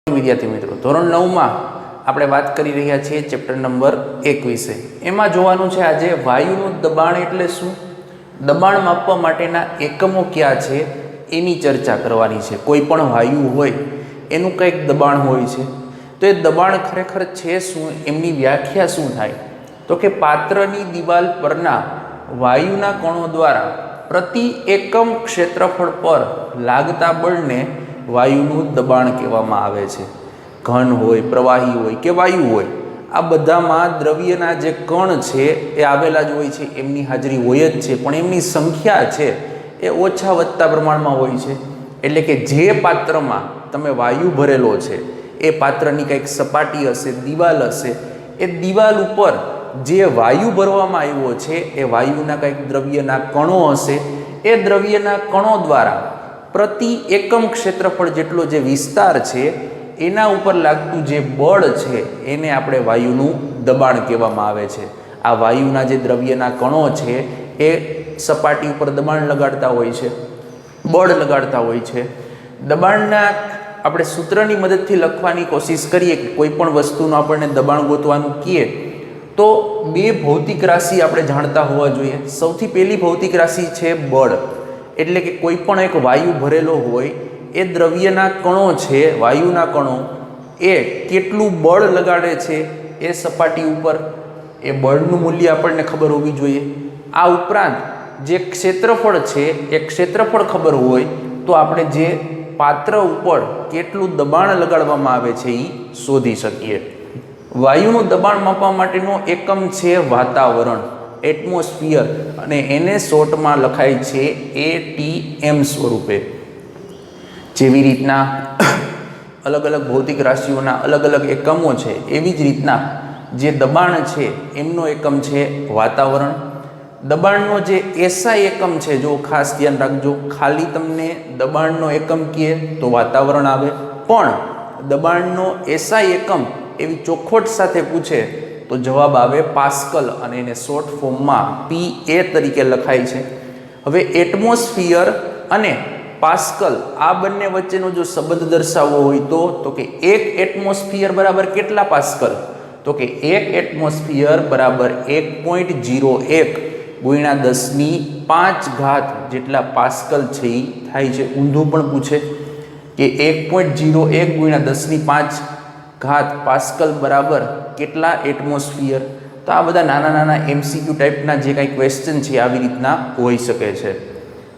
વિદ્યાર્થી મિત્રો, ધોરણ 9 માં આપણે વાત કરી રહ્યા છીએ ચેપ્ટર નંબર 1 વિશે। એમાં જોવાનું છે આજે વાયુનું દબાણ એટલે શું, દબાણ માપવા માટેના એકમો કયા છે એની ચર્ચા કરવાની છે। કોઈ પણ વાયુ હોય એનું કંઈક દબાણ હોય છે, તો એ દબાણ ખરેખર છે શું, એમની વ્યાખ્યા શું થાય, તો કે પાત્રની દિવાલ પરના વાયુના કણો દ્વારા પ્રતિ એકમ ક્ષેત્રફળ પર લાગતા બળને વાયુનું દબાણ કહેવામાં આવે છે। ઘન હોય, પ્રવાહી હોય કે વાયુ હોય, આ બધામાં દ્રવ્યના જે કણ છે એ આવેલા જ હોય છે, એમની હાજરી હોય જ છે, પણ એમની સંખ્યા છે એ ઓછા વધતા પ્રમાણમાં હોય છે। એટલે કે જે પાત્રમાં તમે વાયુ ભરેલો છે એ પાત્રની કંઈક સપાટી હશે, દિવાલ હશે, એ દિવાલ ઉપર જે વાયુ ભરવામાં આવ્યો છે એ વાયુના કંઈક દ્રવ્યના કણો હશે, એ દ્રવ્યના કણો દ્વારા પ્રતિ એકમ ક્ષેત્રફળ જેટલો જે વિસ્તાર છે એના ઉપર લાગતું જે બળ છે એને આપણે વાયુનું દબાણ કહેવામાં આવે છે। આ વાયુના જે દ્રવ્યના કણો છે એ સપાટી ઉપર દબાણ લગાડતા હોય છે, બળ લગાડતા હોય છે। દબાણના આપણે સૂત્રની મદદથી લખવાની કોશિશ કરીએ કે કોઈ પણ વસ્તુનું આપણને દબાણ ગોતવાનું કહીએ તો બે ભૌતિક રાશિ આપણે જાણતા હોવા જોઈએ। સૌથી પહેલી ભૌતિક રાશિ છે બળ, એટલે કે કોઈ પણ એક વાયુ ભરેલો હોય એ દ્રવ્યના કણો છે, વાયુના કણો એ કેટલું બળ લગાડે છે એ સપાટી ઉપર, એ બળનું મૂલ્ય આપણને ખબર હોવી જોઈએ। આ ઉપરાંત જે ક્ષેત્રફળ છે એ ક્ષેત્રફળ ખબર હોય તો આપણે જે પાત્ર ઉપર કેટલું દબાણ લગાડવામાં આવે છે એ શોધી શકીએ। વાયુનું દબાણ માપવા માટેનો એકમ છે વાતાવરણ, એટમોસ્ફિયર, અને એને શોર્ટમાં લખાય છે ATM સ્વરૂપે। જેવી રીતના અલગ અલગ ભૌતિક રાશિઓના અલગ અલગ એકમો છે, એવી જ રીતના જે દબાણ છે એમનો એકમ છે વાતાવરણ। દબાણનો જે SI એકમ છે, જો ખાસ ધ્યાન રાખજો, ખાલી તમને દબાણનો એકમ કહે તો વાતાવરણ આવે, પણ દબાણનો SI એકમ એવી ચોખવટ સાથે પૂછે તો જવાબ આવે પાસ્કલ, અને એને શોર્ટ ફોર્મમાં PA તરીકે લખાય છે। હવે એટમોસ્ફિયર અને પાસ્કલ આ બંને વચ્ચેનો જો સંબંધ દર્શાવવો હોય તો કે એક એટમોસ્ફિયર બરાબર કેટલા પાસ્કલ, તો કે એક એટમોસ્ફિયર બરાબર 1.01 ગુણ્યા 10⁵ જેટલા પાસ્કલ છે એ થાય છે। ઊંધું પણ પૂછે કે 1.01 ગુણ્યા 10⁵ પાસ્કલ બરાબર કેટલા એટમોસ્ફિયર, તો આ બધા નાના નાના MCQ ટાઈપના જે કાંઈ ક્વેશ્ચન છે આવી રીતના હોઈ શકે છે।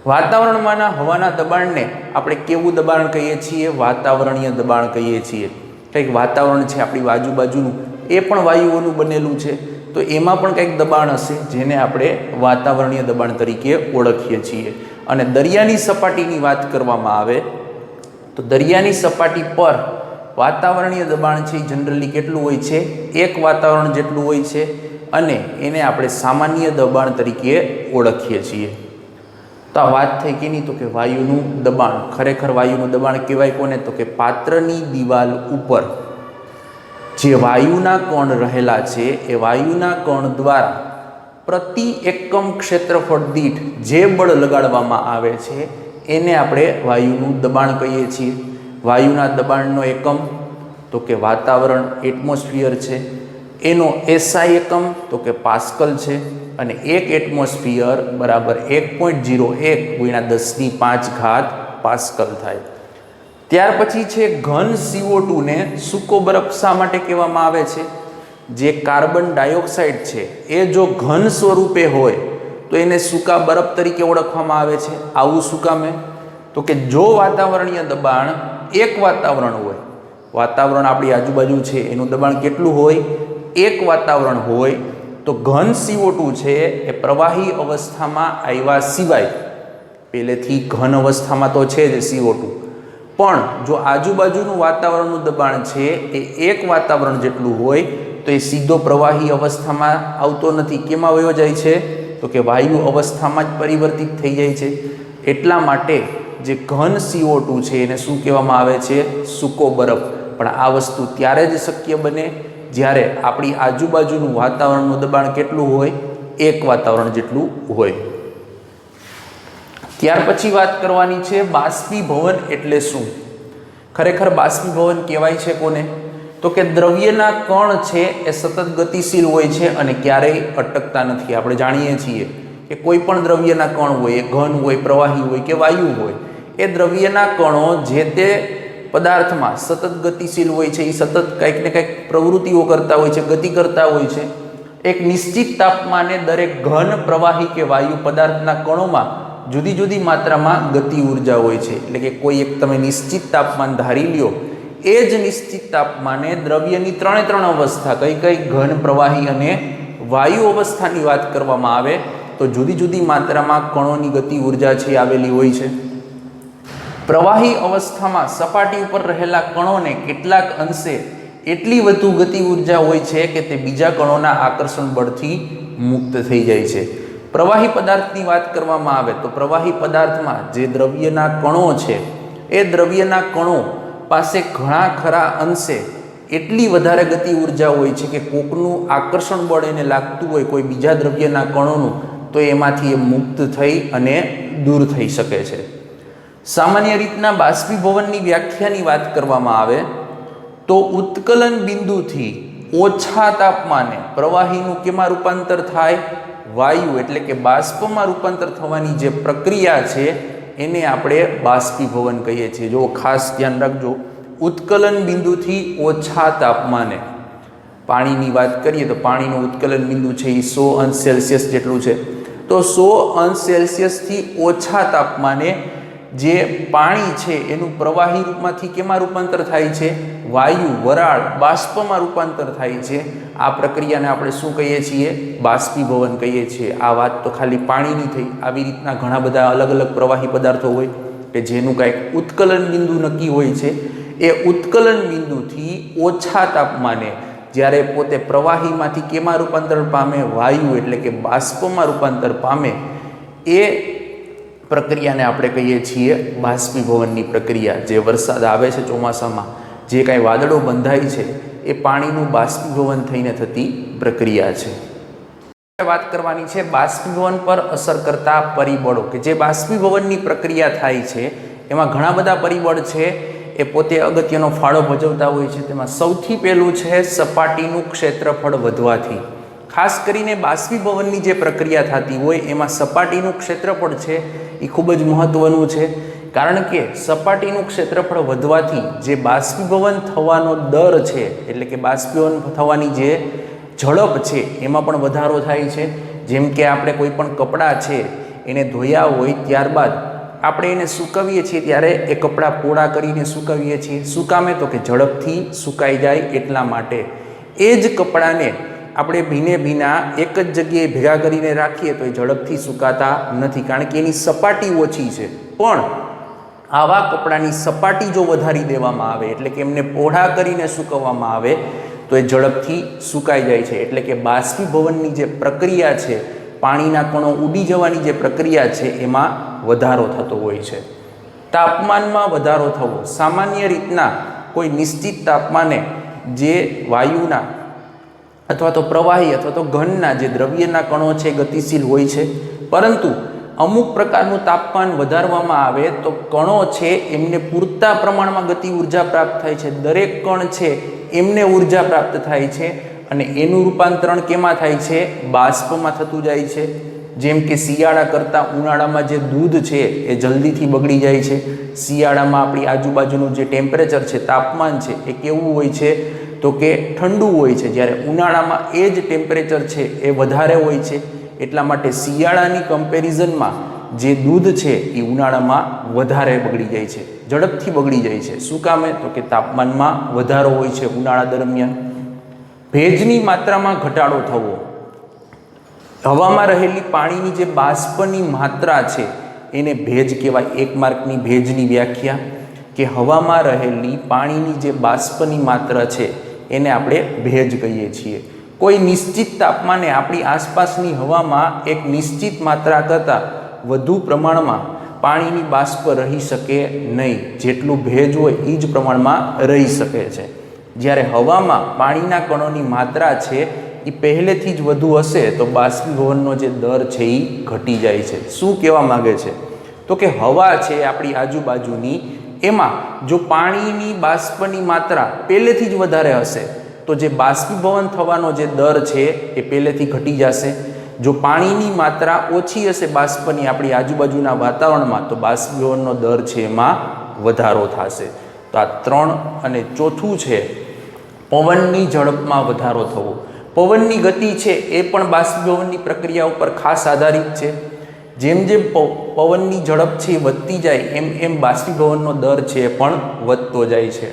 વાતાવરણમાંના હવાના દબાણને આપણે કેવું દબાણ કહીએ છીએ, વાતાવરણીય દબાણ કહીએ છીએ। કંઈક વાતાવરણ છે આપણી આજુબાજુનું, એ પણ વાયુઓનું બનેલું છે, તો એમાં પણ કંઈક દબાણ હશે જેને આપણે વાતાવરણીય દબાણ તરીકે ઓળખીએ છીએ। અને દરિયાની સપાટીની વાત કરવામાં આવે તો દરિયાની સપાટી પર વાતાવરણીય દબાણ છે એ જનરલી કેટલું હોય છે, એક વાતાવરણ જેટલું હોય છે, અને એને આપણે સામાન્ય દબાણ તરીકે ઓળખીએ છીએ। તો આ વાત થઈ કે નહીં, તો કે વાયુનું દબાણ, ખરેખર વાયુનું દબાણ કહેવાય કોને, તો કે પાત્રની દિવાલ ઉપર જે વાયુના કણ રહેલા છે એ વાયુના કણ દ્વારા પ્રતિ એકમ ક્ષેત્રફળ દીઠ જે બળ લગાડવામાં આવે છે એને આપણે વાયુનું દબાણ કહીએ છીએ। વાયુના દબાણનો એકમ તો કે વાતાવરણ, એટમોસ્ફિયર છે, એનો SI એકમ તો કે પાસ્કલ છે, અને એક એટમોસ્ફિયર બરાબર 1.01 ગુણ્યા 10⁵ પાસ્કલ થાય। ત્યાર પછી છે ઘન CO2 ને સૂકો બરફ શા માટે કહેવામાં આવે છે, જે કાર્બન ડાયોક્સાઇડ છે એ જો ઘન સ્વરૂપે હોય તો એને સૂકા બરફ તરીકે ઓળખવામાં આવે છે। આવું શું કામે, તો કે જો વાતાવરણીય દબાણ એક વાતાવરણ હોય, વાતાવરણ આપણી આજુબાજુ છે એનું દબાણ કેટલું હોય, એક વાતાવરણ હોય, તો ઘન CO2 છે એ પ્રવાહી અવસ્થામાં આવ્યા સિવાય, પહેલેથી ઘન અવસ્થામાં તો છે જ CO2, પણ જો આજુબાજુનું વાતાવરણનું દબાણ છે એ એક વાતાવરણ જેટલું હોય તો એ સીધો પ્રવાહી અવસ્થામાં આવતો નથી, કેમાં વયો જાય છે, તો કે વાયુ અવસ્થામાં જ પરિવર્તિત થઈ જાય છે। એટલા માટે જે ઘન CO2 છે એને શું કહેવામાં આવે છે, સૂકો બરફ। પણ આ વસ્તુ ત્યારે જ શક્ય બને જ્યારે આપણી આજુબાજુનું વાતાવરણનું દબાણ કેટલું હોય, એક વાતાવરણ જેટલું હોય। ત્યાર પછી વાત કરવાની છે બાષ્પીભવન એટલે શું। ખરેખર બાષ્પીભવન કહેવાય છે કોને? તો કે દ્રવ્યના કણ છે એ સતત ગતિશીલ હોય છે અને ક્યારેય અટકતા નથી. આપણે જાણીએ છીએ કે કોઈ પણ દ્રવ્યના કણ હોય, એ ઘન હોય, પ્રવાહી હોય કે વાયુ હોય, એ દ્રવ્યના કણો જે તે પદાર્થમાં સતત ગતિશીલ હોય છે, એ સતત કંઈક ને કંઈક પ્રવૃત્તિઓ કરતા હોય છે, ગતિ કરતા હોય છે. એક નિશ્ચિત તાપમાને દરેક ઘન, પ્રવાહી કે વાયુ પદાર્થના કણોમાં જુદી જુદી માત્રામાં ગતિ ઉર્જા હોય છે. એટલે કે કોઈ એક તમે નિશ્ચિત તાપમાન ધારી લ્યો, એ જ નિશ્ચિત તાપમાને દ્રવ્યની ત્રણ અવસ્થા, કઈ કઈ ઘન, પ્રવાહી અને વાયુ અવસ્થાની વાત કરવામાં આવે તો જુદી જુદી માત્રામાં કણોની ગતિ ઉર્જા છે આવેલી હોય છે. પ્રવાહી અવસ્થામાં સપાટી ઉપર રહેલા કણોને કેટલાક અંશે એટલી વધુ ગતિ ઉર્જા હોય છે કે તે બીજા કણોના આકર્ષણ બળથી મુક્ત થઈ જાય છે. પ્રવાહી પદાર્થની વાત કરવામાં આવે તો પ્રવાહી પદાર્થમાં જે દ્રવ્યના કણો છે, એ દ્રવ્યના કણો પાસે ઘણા ખરા અંશે એટલી વધારે ગતિ ઉર્જા હોય છે કે કોકનું આકર્ષણ બળ એને લાગતું હોય કોઈ બીજા દ્રવ્યના કણોનું, તો એમાંથી એ મુક્ત થઈ અને દૂર થઈ શકે છે. સામાન્ય રીતના બાષ્પીભવનની વ્યાખ્યાની વાત કરવામાં આવે તો ઉત્કલન બિંદુથી ઓછા તાપમાને પ્રવાહીનું કેમાં રૂપાંતર થાય? વાયુ એટલે કે બાષ્પમાં રૂપાંતર થવાની જે પ્રક્રિયા છે એને આપણે બાષ્પીભવન કહીએ છીએ. જો ખાસ ધ્યાન રાખજો, ઉત્કલન બિંદુથી ઓછા તાપમાને પાણીની વાત કરીએ તો પાણીનું ઉત્કલન બિંદુ છે એ 100 અંશ સેલ્સિયસ જેટલું છે. તો 100 અંશ સેલ્સિયસથી ઓછા તાપમાને જે પાણી છે એનું પ્રવાહી રૂપમાંથી કેમાં રૂપાંતર થાય છે? વાયુ, વરાળ, બાષ્પમાં રૂપાંતર થાય છે. આ પ્રક્રિયાને આપણે શું કહીએ છીએ? બાષ્પીભવન કહીએ છીએ. આ વાત તો ખાલી પાણીની થઈ. આવી રીતના ઘણા બધા અલગ અલગ પ્રવાહી પદાર્થો હોય કે જેનું કાંઈક ઉત્કલન બિંદુ નક્કી હોય છે. એ ઉત્કલન બિંદુથી ઓછા તાપમાને જ્યારે પોતે પ્રવાહીમાંથી કેમાં રૂપાંતર પામે? વાયુ એટલે કે બાષ્પમાં રૂપાંતર પામે, એ પ્રક્રિયાને આપણે કહીએ છીએ બાષ્પીભવનની પ્રક્રિયા. જે વરસાદ આવે છે ચોમાસામાં, જે કાંઈ વાદળો બંધાય છે, એ પાણીનું બાષ્પીભવન થઈને થતી પ્રક્રિયા છે. વાત કરવાની છે બાષ્પીભવન પર અસર કરતા પરિબળો, કે જે બાષ્પીભવનની પ્રક્રિયા થાય છે એમાં ઘણા બધા પરિબળ છે, એ પોતે અગત્યનો ફાળો ભજવતા હોય છે. તેમાં સૌથી પહેલું છે સપાટીનું ક્ષેત્રફળ વધવાથી. ખાસ કરીને બાષ્પીભવનની જે પ્રક્રિયા થતી હોય એમાં સપાટીનું ક્ષેત્રફળ છે એ ખૂબ જ મહત્વનું છે. કારણ કે સપાટીનું ક્ષેત્રફળ વધવાથી જે બાષ્પીભવન થવાનો દર છે, એટલે કે બાષ્પીભવન થવાની જે ઝડપ છે એમાં પણ વધારો થાય છે. જેમ કે આપણે કોઈ પણ કપડાં છે એને ધોયા હોય ત્યારબાદ આપણે એને સૂકવીએ છીએ ત્યારે એ કપડાં પોળા કરીને સૂકવીએ છીએ. શું કામે? તો કે ઝડપથી સુકાઈ જાય એટલા માટે. એ જ કપડાને આપણે ભીના એક જ જગ્યાએ ભેગા કરીને રાખીએ તો એ ઝડપથી સુકાતા નથી, કારણ કે એની સપાટી ઓછી છે. પણ આવા કપડાની સપાટી જો વધારી દેવામાં આવે, એટલે કે એમને પોળા કરીને સૂકવવામાં આવે, તો એ ઝડપથી સુકાઈ જાય છે. એટલે કે બાષ્પીભવનની જે પ્રક્રિયા છે, પાણીના કણો ઉડી જવાની જે પ્રક્રિયા છે, એમાં વધારો થતો હોય છે. તાપમાનમાં વધારો થવો. સામાન્ય રીતના કોઈ નિશ્ચિત તાપમાને જે વાયુના અથવા તો પ્રવાહી અથવા તો ઘનના જે દ્રવ્યના કણો છે ગતિશીલ હોય છે, પરંતુ અમુક પ્રકારનું તાપમાન વધારવામાં આવે તો કણો છે એમને પૂરતા પ્રમાણમાં ગતિ ઉર્જા પ્રાપ્ત થાય છે. દરેક કણ છે એમને ઉર્જા પ્રાપ્ત થાય છે અને એનું રૂપાંતરણ કેમાં થાય છે? બાષ્પમાં થતું જાય છે. જેમ કે શિયાળા કરતાં ઉનાળામાં જે દૂધ છે એ જલ્દીથી બગડી જાય છે. શિયાળામાં આપણી આજુબાજુનું જે ટેમ્પરેચર છે, તાપમાન છે, એ કેવું હોય છે? તો કે ઠંડુ હોય છે. જ્યારે ઉનાળામાં એ જ ટેમ્પરેચર છે એ વધારે હોય છે. એટલા માટે શિયાળાની કમ્પેરિઝનમાં જે દૂધ છે એ ઉનાળામાં વધારે બગડી જાય છે, ઝડપથી બગડી જાય છે. શું કામે? તો કે તાપમાનમાં વધારો હોય છે ઉનાળા દરમિયાન. ભેજની માત્રામાં ઘટાડો થવો. હવામાં રહેલી પાણીની જે બાષ્પની માત્રા છે એને ભેજ કહેવાય. 1 માર્કની ભેજની વ્યાખ્યા, કે હવામાં રહેલી પાણીની જે બાષ્પની માત્રા છે એને આપણે ભેજ કહીએ છીએ. કોઈ નિશ્ચિત તાપમાને આપણી આસપાસની હવામાં એક નિશ્ચિત માત્રા કરતાં વધુ પ્રમાણમાં પાણીની બાષ્પ રહી શકે નહીં. જેટલું ભેજ હોય એ જ પ્રમાણમાં રહી શકે છે. જ્યારે હવામાં પાણીના કણોની માત્રા છે એ પહેલેથી જ વધુ હશે તો બાષ્પીભવનનો જે દર છે એ ઘટી જાય છે. શું કહેવા માગે છે? તો કે હવા છે આપણી આજુબાજુની એમાં જો પાણીની બાષ્પની માત્રા પહેલેથી જ વધારે હશે તો જે બાષ્પીભવન થવાનો જે દર છે એ પહેલેથી ઘટી જશે. જો પાણીની માત્રા ઓછી હશે બાષ્પની આપણી આજુબાજુના વાતાવરણમાં તો બાષ્પીભવનનો દર છે એમાં વધારો થશે. તો આ 3 અને ચોથું છે પવનની ઝડપમાં વધારો થવો. પવનની ગતિ છે એ પણ બાષ્પીભવનની પ્રક્રિયા ઉપર ખાસ આધારિત છે. જેમ જેમ પવનની ઝડપ છે એ વધતી જાય એમ એમ બાષ્પીભવનનો દર છે એ પણ વધતો જાય છે.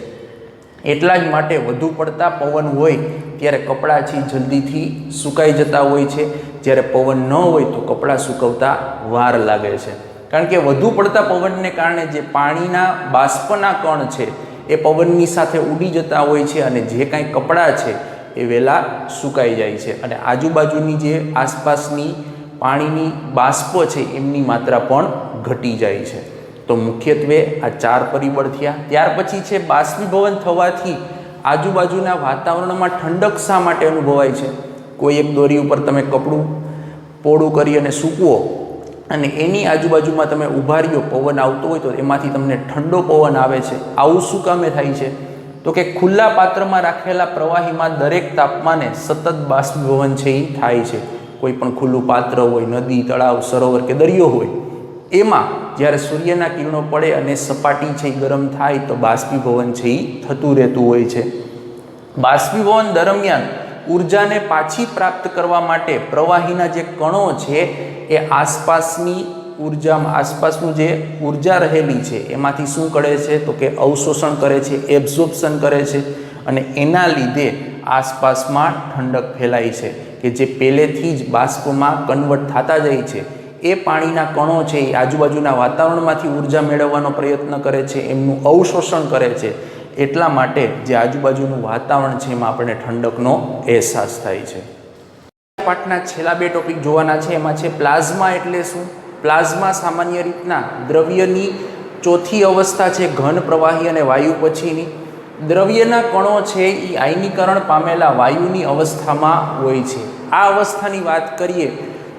એટલા જ માટે વધુ પડતા પવન હોય ત્યારે કપડાં છે જલ્દીથી સુકાઈ જતા હોય છે, જ્યારે પવન ન હોય તો કપડાં સૂકવતા વાર લાગે છે. કારણ કે વધુ પડતા પવનને કારણે જે પાણીના બાષ્પના કણ છે એ પવનની સાથે ઉડી જતા હોય છે અને જે કાંઈ કપડાં છે એ વહેલા સુકાઈ જાય છે અને આજુબાજુની જે આસપાસની પાણીની બાષ્પ છે એમની માત્રા પણ ઘટી જાય છે. તો મુખ્યત્વે આ 4 પરિબળ થયા. ત્યાર પછી છે બાષ્પીભવન થવાથી આજુબાજુના વાતાવરણમાં ઠંડક શા માટે અનુભવાય છે. કોઈ એક દોરી ઉપર તમે કપડું પોળું કરી અને સૂકવો અને એની આજુબાજુમાં તમે ઊભા રહ્યો, પવન આવતો હોય તો એમાંથી તમને ઠંડો પવન આવે છે. આવું શું કામે થાય છે? તો કે ખુલ્લા પાત્રમાં રાખેલા પ્રવાહીમાં દરેક તાપમાને સતત બાષ્પીભવન છે એ થાય છે. કોઈ પણ ખુલ્લું પાત્ર હોય, નદી, તળાવ, સરોવર કે દરિયો હોય, એમાં જ્યારે સૂર્યના કિરણો પડે અને સપાટી છે એ ગરમ થાય તો બાષ્પીભવન છે એ થતું રહેતું હોય છે. બાષ્પીભવન દરમિયાન ઉર્જાને પાછી પ્રાપ્ત કરવા માટે પ્રવાહીના જે કણો છે એ આસપાસનું જે ઉર્જા રહેલી છે એમાંથી શું કરે છે તો કે અવશોષણ કરે છે, એબ્ઝોર્પ્શન કરે છે અને એના લીધે આસપાસમાં ઠંડક ફેલાય છે કે જે પહેલેથી જ બાષ્પમાં કન્વર્ટ થતા જાય છે. એ પાણીના કણો છે એ આજુબાજુના વાતાવરણમાંથી ઉર્જા મેળવવાનો પ્રયત્ન કરે છે, એમનું અવશોષણ કરે છે. એટલા માટે જે આજુબાજુનું વાતાવરણ છે એમાં આપણને ઠંડકનો અહેસાસ થાય છે. પાઠના છેલ્લા 2 ટોપિક જોવાના છે. એમાં છે પ્લાઝમા એટલે શું. પ્લાઝમા સામાન્ય રીતના દ્રવ્યની ચોથી અવસ્થા છે, ઘન, પ્રવાહી અને વાયુ પછીની. દ્રવ્યના કણો છે એ આયનીકરણ પામેલા વાયુની અવસ્થામાં હોય છે. આ અવસ્થાની વાત કરીએ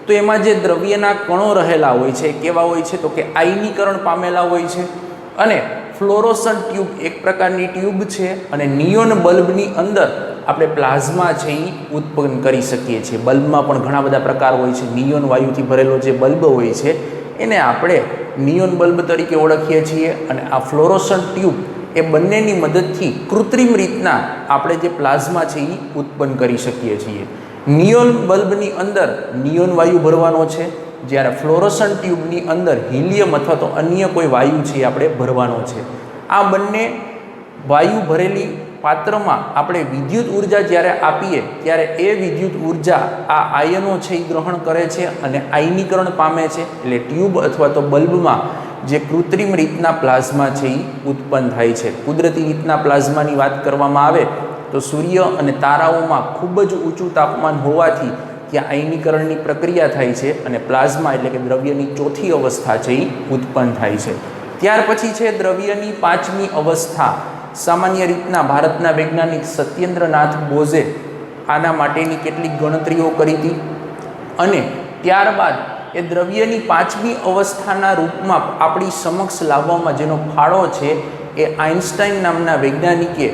તો એમાં જે દ્રવ્યના કણો રહેલા હોય છે કેવા હોય છે તો કે આયનીકરણ પામેલા હોય છે. અને ફ્લોરોસન્ટ ટ્યુબ એક પ્રકારની ટ્યુબ છે અને નિયોન બલ્બની અંદર આપણે પ્લાઝમા છે એ ઉત્પન્ન કરી શકીએ છીએ. બલ્બમાં પણ ઘણા બધા પ્રકાર હોય છે. નિયોન વાયુથી ભરેલો જે બલ્બ હોય છે એને આપણે નિયોન બલ્બ તરીકે ઓળખીએ છીએ અને આ ફ્લોરોસન્ટ ટ્યુબ એ બંનેની મદદથી કૃત્રિમ રીતના આપણે જે પ્લાઝમા છે એ ઉત્પન્ન કરી શકીએ છીએ. નિયોન બલ્બની અંદર નિયોન વાયુ ભરવાનો છે, જ્યારે ફ્લોરોસન્ટ ટ્યુબની અંદર હિલિયમ અથવા તો અન્ય કોઈ વાયુ છે એ આપણે ભરવાનો છે. આ બંને વાયુ ભરેલી પાત્રમાં આપણે વિદ્યુત ઉર્જા જ્યારે આપીએ ત્યારે એ વિદ્યુત ઉર્જા આ આયનો છે એ ગ્રહણ કરે છે અને આયનીકરણ પામે છે. એટલે ટ્યુબ અથવા તો બલ્બમાં જે કૃત્રિમ રીતના પ્લાઝમા છે એ ઉત્પન્ન થાય છે. કુદરતી રીતના પ્લાઝમાની વાત કરવામાં આવે તો સૂર્ય અને તારાઓમાં ખૂબ જ ઊંચું તાપમાન હોવાથી ત્યાં આયનીકરણની પ્રક્રિયા થાય છે અને પ્લાઝમા એટલે કે દ્રવ્યની ચોથી અવસ્થા છે એ ઉત્પન્ન થાય છે. ત્યાર પછી છે દ્રવ્યની 5મી અવસ્થા. સામાન્ય રીતના ભારતના વૈજ્ઞાનિક સત્યેન્દ્રનાથ બોઝે આના માટેની કેટલીક ગણતરીઓ કરી હતી અને ત્યારબાદ એ દ્રવ્યની 5મી અવસ્થાના રૂપમાં આપણી સમક્ષ લાવવામાં જેનો ફાળો છે એ આઇન્સ્ટાઈન નામના વૈજ્ઞાનિકે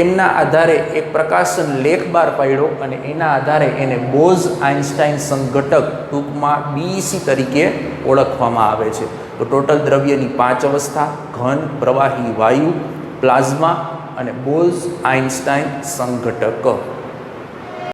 એમના આધારે એક પ્રકાશન લેખ બહાર પાડ્યો અને એના આધારે એને બોઝ આઇન્સ્ટાઈન સંઘટક ટૂંકમાં BEC તરીકે ઓળખવામાં આવે છે. તો ટોટલ દ્રવ્યની 5 અવસ્થા ઘન, પ્રવાહી, વાયુ, પ્લાઝમા અને બોઝ આઇન્સ્ટાઈન સંઘટક.